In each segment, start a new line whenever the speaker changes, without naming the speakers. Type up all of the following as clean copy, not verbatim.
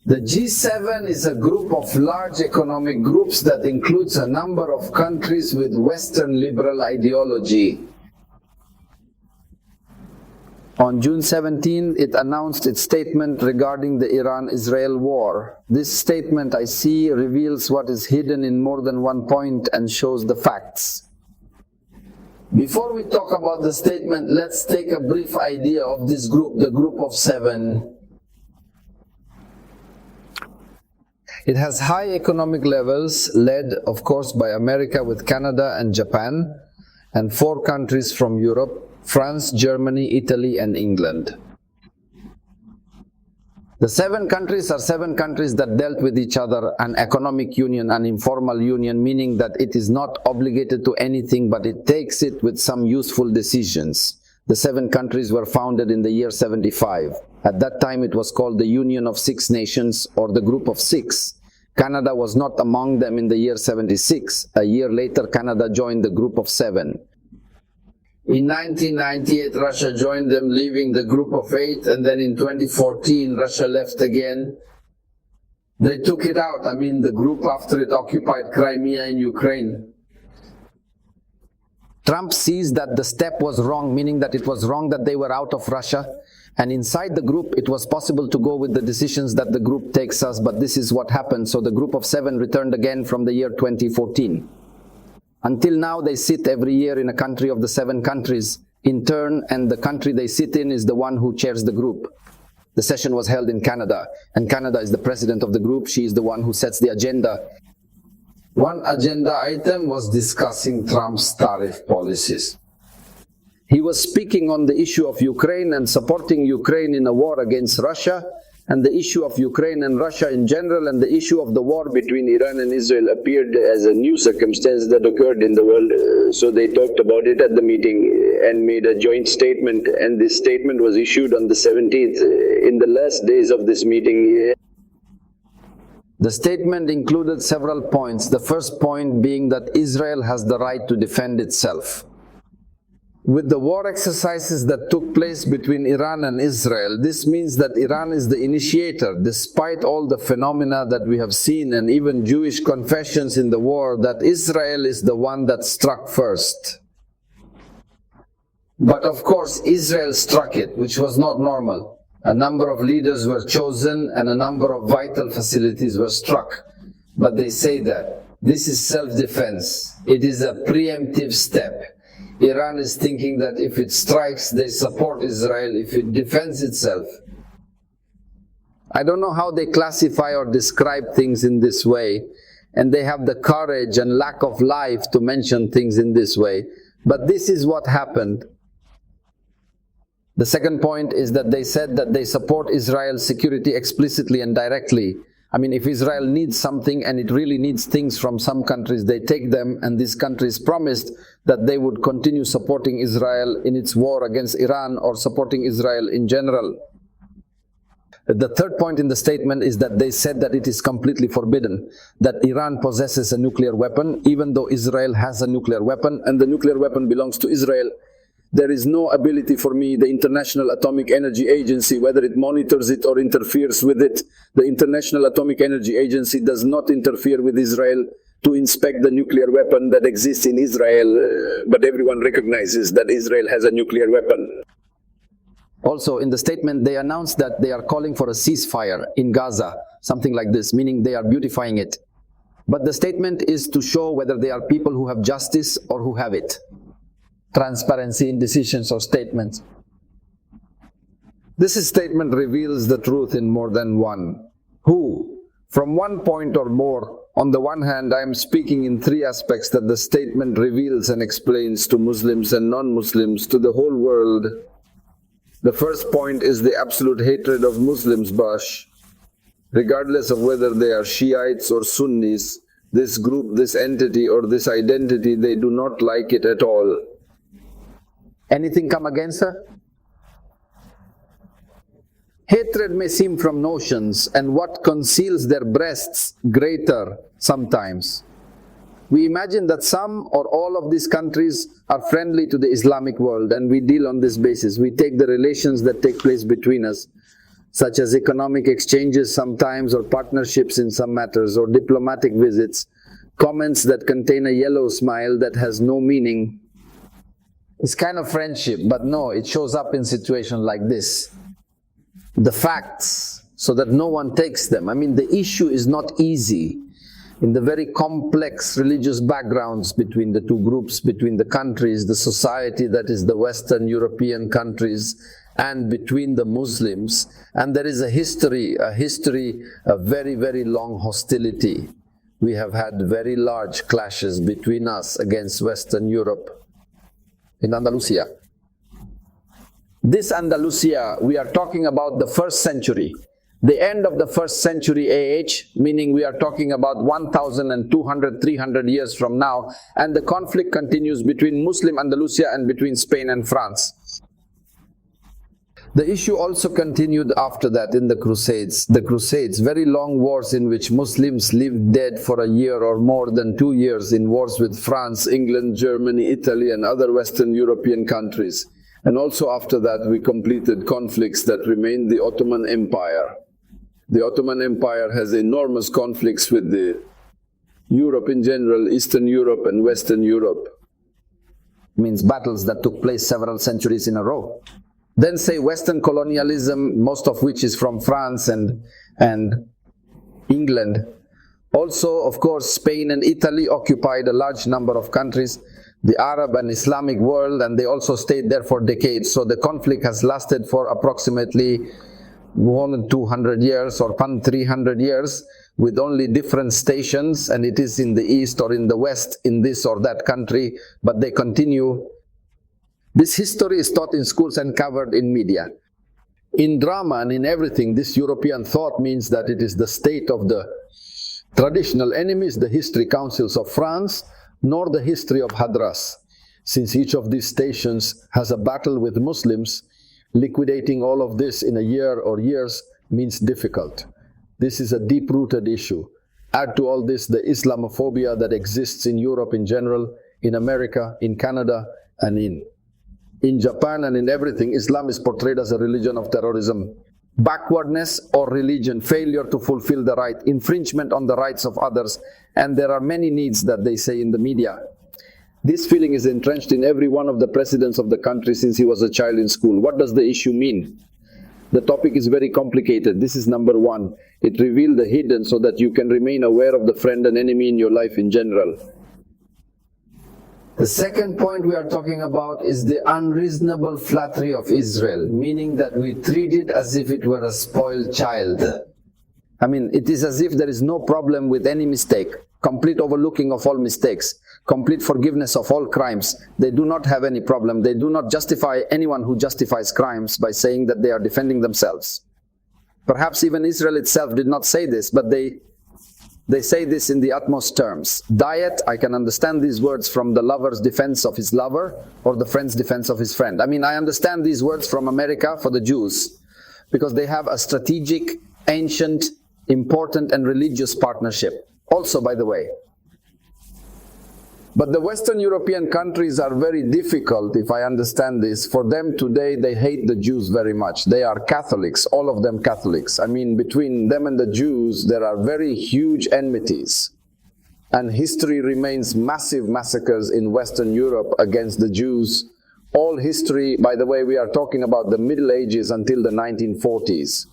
The G7 is a group of large economic groups that includes a number of countries with Western liberal ideology. On June 17, it announced its statement regarding the Iran-Israel war. This statement, I see, reveals what is hidden in more than one point and shows the facts. Before we talk about the statement, let's take a brief idea of this group, the Group of Seven. It has high economic levels, led, of course, by America with Canada and Japan, and 4 countries from Europe: France, Germany, Italy, and England. The 7 countries are 7 countries that dealt with each other, an economic union, an informal union, meaning that it is not obligated to anything, but it takes it with some useful decisions. The 7 countries were founded in the year 75. At that time it was called the Union of 6 Nations, or the Group of 6. Canada was not among them in the year 76. A year later Canada joined the Group of 7. In 1998 Russia joined them, leaving the Group of 8, and then in 2014 Russia left again. They took it out, the group, after it occupied Crimea in Ukraine. Trump sees that the step was wrong, meaning that it was wrong that they were out of Russia, and inside the group it was possible to go with the decisions that the group takes us, but this is what happened. So the Group of 7 returned again from the year 2014. Until now they sit every year in a country of the 7 countries in turn, and the country they sit in is the one who chairs the group. The session was held in Canada, and Canada is the president of the group. She is the one who sets the agenda. One agenda item was discussing Trump's tariff policies. He was speaking on the issue of Ukraine and supporting Ukraine in a war against Russia, and the issue of Ukraine and Russia in general, and the issue of the war between Iran and Israel appeared as a new circumstance that occurred in the world. So they talked about it at the meeting and made a joint statement, and this statement was issued on the 17th, in the last days of this meeting. The statement included several points, the first point being that Israel has the right to defend itself. With the war exercises that took place between Iran and Israel, this means that Iran is the initiator, despite all the phenomena that we have seen and even Jewish confessions in the war, that Israel is the one that struck first. But of course Israel struck it, which was not normal. A number of leaders were chosen and a number of vital facilities were struck. But they say that this is self-defense. It is a preemptive step. Iran is thinking that if it strikes, they support Israel if it defends itself. I don't know how they classify or describe things in this way, and they have the courage and lack of life to mention things in this way. But this is what happened. The second point is that they said that they support Israel's security explicitly and directly. If Israel needs something, and it really needs things from some countries, they take them, and these countries promised that they would continue supporting Israel in its war against Iran, or supporting Israel in general. The third point in the statement is that they said that it is completely forbidden, that Iran possesses a nuclear weapon, even though Israel has a nuclear weapon, and the nuclear weapon belongs to Israel. There is no ability for me, the International Atomic Energy Agency, whether it monitors it or interferes with it. The International Atomic Energy Agency does not interfere with Israel to inspect the nuclear weapon that exists in Israel, but everyone recognizes that Israel has a nuclear weapon. Also, in the statement, they announced that they are calling for a ceasefire in Gaza, something like this, meaning they are beautifying it. But the statement is to show whether they are people who have justice or who have it. Transparency in decisions or statements. This statement reveals the truth in more than one. Who? From one point or more. On the one hand, I am speaking in 3 aspects that the statement reveals and explains to Muslims and non-Muslims, to the whole world. The first point is the absolute hatred of Muslims, Bash. Regardless of whether they are Shiites or Sunnis, this group, this entity or this identity, they do not like it at all. Anything come against her? Hatred may seem from notions, and what conceals their breasts greater sometimes. We imagine that some or all of these countries are friendly to the Islamic world, and we deal on this basis. We take the relations that take place between us. such as economic exchanges sometimes, or partnerships in some matters, or diplomatic visits, comments that contain a yellow smile that has no meaning. It's kind of friendship, but no, it shows up in situations like this. The facts, so that no one takes them. I mean, the issue is not easy. In the very complex religious backgrounds between the two groups, between the countries, the society that is the Western European countries, and between the Muslims. And there is a history, a very, very long hostility. We have had very large clashes between us against Western Europe. In Andalusia. This Andalusia, we are talking about the 1st century. The end of the 1st century AH, meaning we are talking about 1,200, 300 years from now, and the conflict continues between Muslim Andalusia and between Spain and France. The issue also continued after that in the Crusades. The Crusades, very long wars in which Muslims lived dead for a year or more than 2 years in wars with France, England, Germany, Italy and other Western European countries. And also after that we completed conflicts that remained the Ottoman Empire. The Ottoman Empire has enormous conflicts with the Europe in general, Eastern Europe and Western Europe. Means battles that took place several centuries in a row. Then say Western colonialism, most of which is from France and England. Also, of course, Spain and Italy occupied a large number of countries, the Arab and Islamic world, and they also stayed there for decades. So the conflict has lasted for approximately more than 200 years or 300 years, with only different stations, and it is in the east or in the west in this or that country, but they continue. This history is taught in schools and covered in media. In drama and in everything, this European thought means that it is the state of the traditional enemies, the history councils of France, nor the history of Hadras, since each of these stations has a battle with Muslims. Liquidating all of this in a year or years means difficult. This is a deep-rooted issue. Add to all this the Islamophobia that exists in Europe in general, in America, in Canada, and in Japan and in everything. Islam is portrayed as a religion of terrorism. Backwardness or religion, failure to fulfill the right, infringement on the rights of others, and there are many needs that they say in the media. This feeling is entrenched in every one of the presidents of the country since he was a child in school. What does the issue mean? The topic is very complicated. This is number one. It reveals the hidden so that you can remain aware of the friend and enemy in your life in general. The second point we are talking about is the unreasonable flattery of Israel, meaning that we treat it as if it were a spoiled child. I mean, it is as if there is no problem with any mistake, complete overlooking of all mistakes, complete forgiveness of all crimes. They do not have any problem. They do not justify anyone who justifies crimes by saying that they are defending themselves. Perhaps even Israel itself did not say this, but they say this in the utmost terms. Diet, I can understand these words from the lover's defense of his lover or the friend's defense of his friend. I mean, I understand these words from America for the Jews because they have a strategic, ancient, important and religious partnership. Also, by the way. But the Western European countries are very difficult, if I understand this. For them today, they hate the Jews very much. They are Catholics, all of them Catholics. I mean, between them and the Jews, there are very huge enmities. And history remains massive massacres in Western Europe against the Jews. All history, by the way, we are talking about the Middle Ages until the 1940s.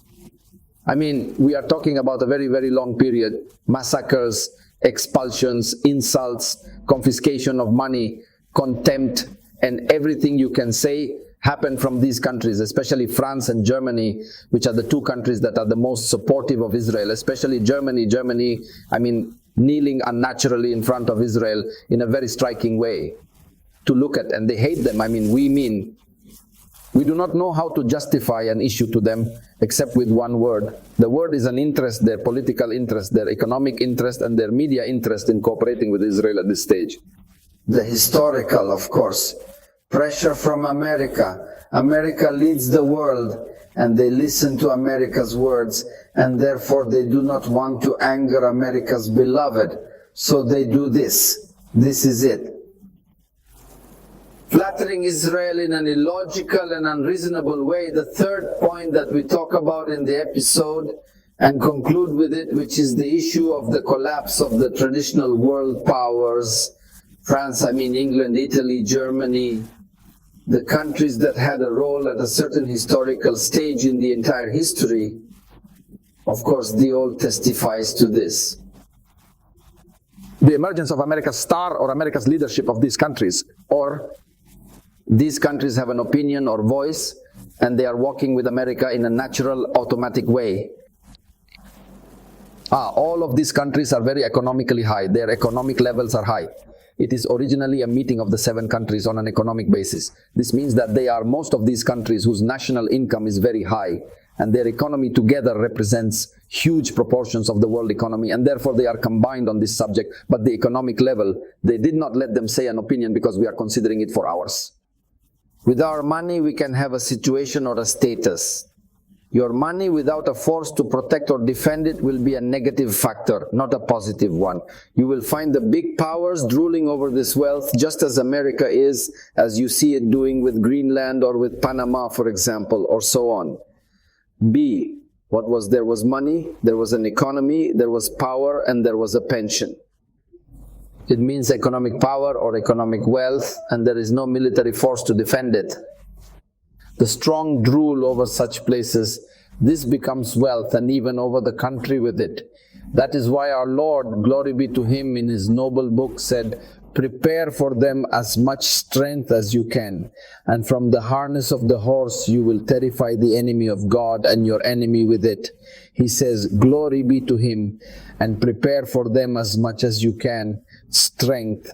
I mean, we are talking about a very, very long period. Massacres, expulsions, insults, confiscation of money, contempt, and everything you can say happened from these countries, especially France and Germany, which are the two countries that are the most supportive of Israel, especially Germany. Germany, I mean, kneeling unnaturally in front of Israel in a very striking way to look at, and they hate them. I mean, we do not know how to justify an issue to them except with one word. The word is an interest, their political interest, their economic interest, and their media interest in cooperating with Israel at this stage. The historical, of course. Pressure from America. America leads the world, and they listen to America's words, and therefore they do not want to anger America's beloved. So they do this. This is it. flattering Israel in an illogical and unreasonable way. The third point that we talk about in the episode and conclude with it, which is the issue of the collapse of the traditional world powers, France, England, Italy, Germany, the countries that had a role at a certain historical stage in the entire history. Of course, the old testifies to this.
The emergence of America's star or America's leadership of these countries, or
these countries have an opinion or voice, and they are walking with America in a natural, automatic way.
All of these countries are very economically high. Their economic levels are high. It is originally a meeting of the 7 countries on an economic basis. This means that they are most of these countries whose national income is very high, and their economy together represents huge proportions of the world economy, and therefore they are combined on this subject. But the economic level, they did not let them say an opinion because we are considering it for ours.
With our money, we can have a situation or a status. Your money without a force to protect or defend it will be a negative factor, not a positive one. You will find the big powers drooling over this wealth, just as America is, as you see it doing with Greenland or with Panama, for example, or so on. B, there was money, there was an economy, there was power, and there was a pension. It means economic power or economic wealth, and there is no military force to defend it. The strong drool over such places, this becomes wealth, and even over the country with it. That is why our Lord, glory be to Him, in His noble book said, prepare for them as much strength as you can, and from the harness of the horse you will terrify the enemy of God and your enemy with it. He says, glory be to Him, and prepare for them as much as you can, strength.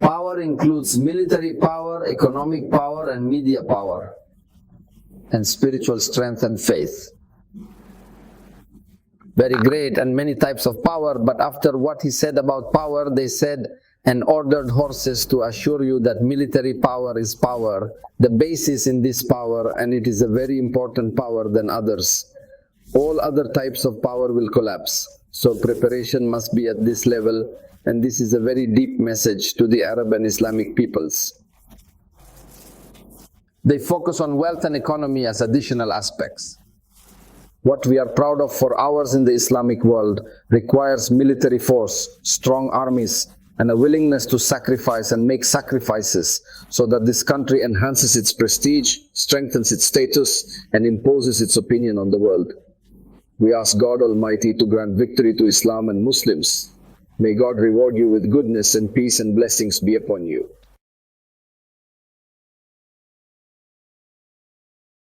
Power includes military power, economic power, and media power, and spiritual strength and faith. Very great, and many types of power, but after what he said about power, they said, and ordered horses to assure you that military power is power, the basis in this power, and it is a very important power than others. All other types of power will collapse. So preparation must be at this level, and this is a very deep message to the Arab and Islamic peoples. They focus on wealth and economy as additional aspects. What we are proud of for ours in the Islamic world requires military force, strong armies, and a willingness to sacrifice and make sacrifices so that this country enhances its prestige, strengthens its status, and imposes its opinion on the world. We ask God Almighty to grant victory to Islam and Muslims. May God reward you with goodness and peace and blessings be upon you.